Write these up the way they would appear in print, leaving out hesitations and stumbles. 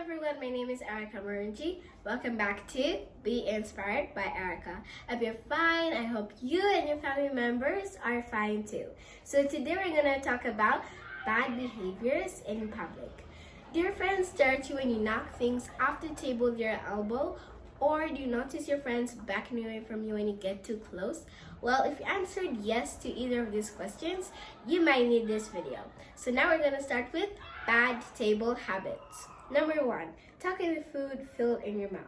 everyone, my name is Erika Murungi. Welcome back to Be Inspired by Erika. I hope you're fine. I hope you and your family members are fine too. So today we're going to talk about bad behaviors in public. Do your friends stare at you when you knock things off the table with your elbow? Or do you notice your friends backing away from you when you get too close? Well, if you answered yes to either of these questions, you might need this video. So now we're going to start with bad table habits. Number 1, talking with food filled in your mouth.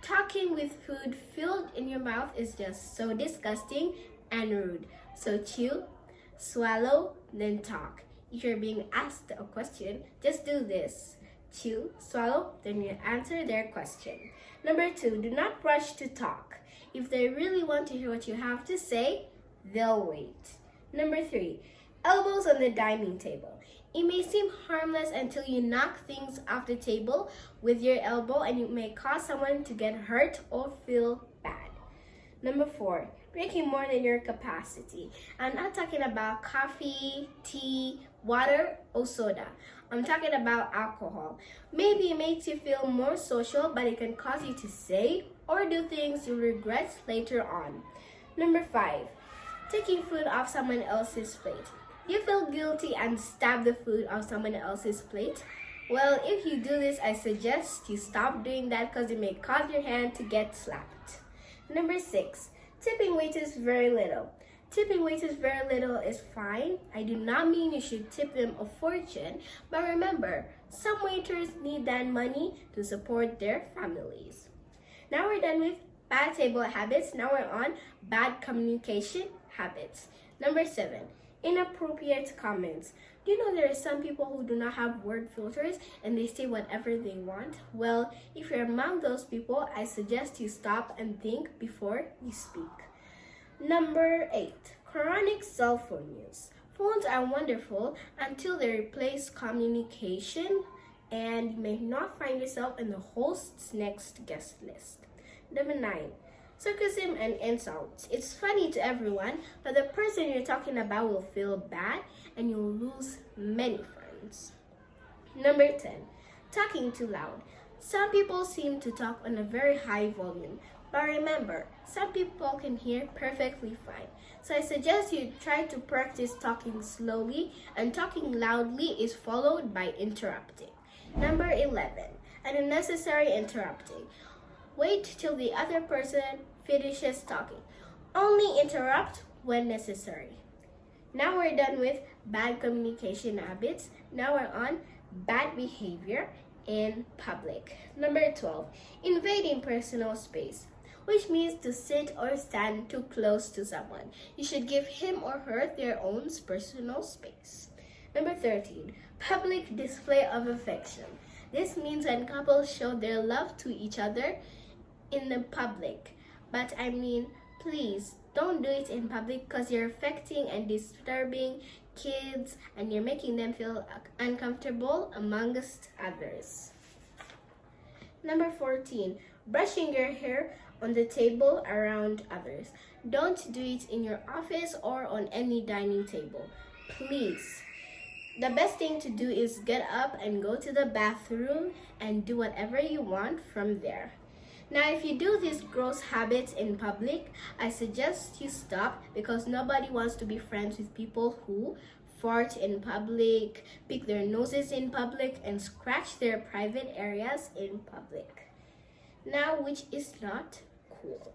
Talking with food filled in your mouth is just so disgusting and rude. So chew, swallow, then talk. If you're being asked a question, just do this. Chew, swallow, then you answer their question. Number 2, do not rush to talk. If they really want to hear what you have to say, they'll wait. Number 3, elbows on the dining table. It may seem harmless until you knock things off the table with your elbow, and it may cause someone to get hurt or feel bad. Number 4, drinking more than your capacity. I'm not talking about coffee, tea, water, or soda. I'm talking about alcohol. Maybe it makes you feel more social, but it can cause you to say or do things you regret later on. Number 5, taking food off someone else's plate. You feel guilty and stab the food on someone else's plate? Well, if you do this, I suggest you stop doing that because it may cause your hand to get slapped. Number 6, tipping waiters very little. Tipping waiters very little is fine. I do not mean you should tip them a fortune, but remember, some waiters need that money to support their families. Now we're done with bad table habits. Now we're on bad communication habits. Number 7, inappropriate comments. Do you know there are some people who do not have word filters and they say whatever they want? Well, if you're among those people, I suggest you stop and think before you speak. Number 8, chronic cell phone use. Phones are wonderful until they replace communication and you may not find yourself in the host's next guest list. Number 9, sarcasm and insults. It's funny to everyone, but the person you're talking about will feel bad and you'll lose many friends. Number 10, talking too loud. Some people seem to talk on a very high volume, but remember, some people can hear perfectly fine. So I suggest you try to practice talking slowly, and talking loudly is followed by interrupting. Number 11, an unnecessary interrupting. Wait till the other person finishes talking. Only interrupt when necessary. Now we're done with bad communication habits. Now we're on bad behavior in public. Number 12, invading personal space, which means to sit or stand too close to someone. You should give him or her their own personal space. Number 13, public display of affection. This means when couples show their love to each other in the public. But I mean, please don't do it in public because you're affecting and disturbing kids and you're making them feel uncomfortable amongst others. Number 14, brushing your hair on the table around others. Don't do it in your office or on any dining table. Please. The best thing to do is get up and go to the bathroom and do whatever you want from there. Now, if you do these gross habits in public, I suggest you stop because nobody wants to be friends with people who fart in public, pick their noses in public, and scratch their private areas in public. Now, which is not cool.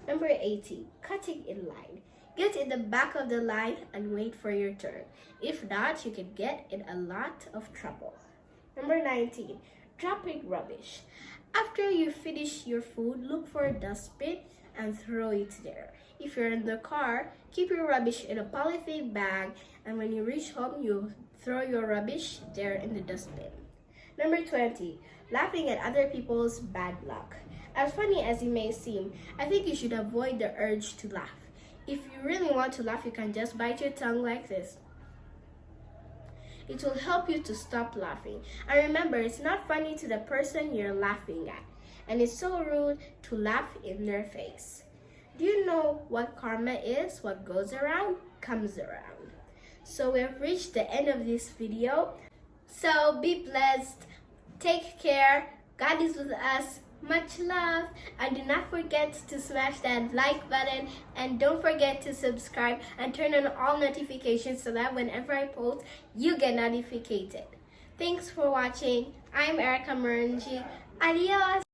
Number 80, cutting in line. Get in the back of the line and wait for your turn. If not, you could get in a lot of trouble. Number 19, dropping rubbish. After you finish your food, look for a dustbin and throw it there. If you're in the car, keep your rubbish in a polythene bag, and when you reach home, you throw your rubbish there in the dustbin. Number 20, laughing at other people's bad luck. As funny as it may seem, I think you should avoid the urge to laugh. If you really want to laugh, you can just bite your tongue like this. It will help you to stop laughing. And remember, it's not funny to the person you're laughing at. And it's so rude to laugh in their face. Do you know what karma is? What goes around comes around. So we have reached the end of this video. So be blessed. Take care. God is with us. Much love. And do not forget to smash that like button. And don't forget to subscribe and turn on all notifications so that whenever I post, you get notified. Thanks for watching. I'm Erika Murungi. Adios.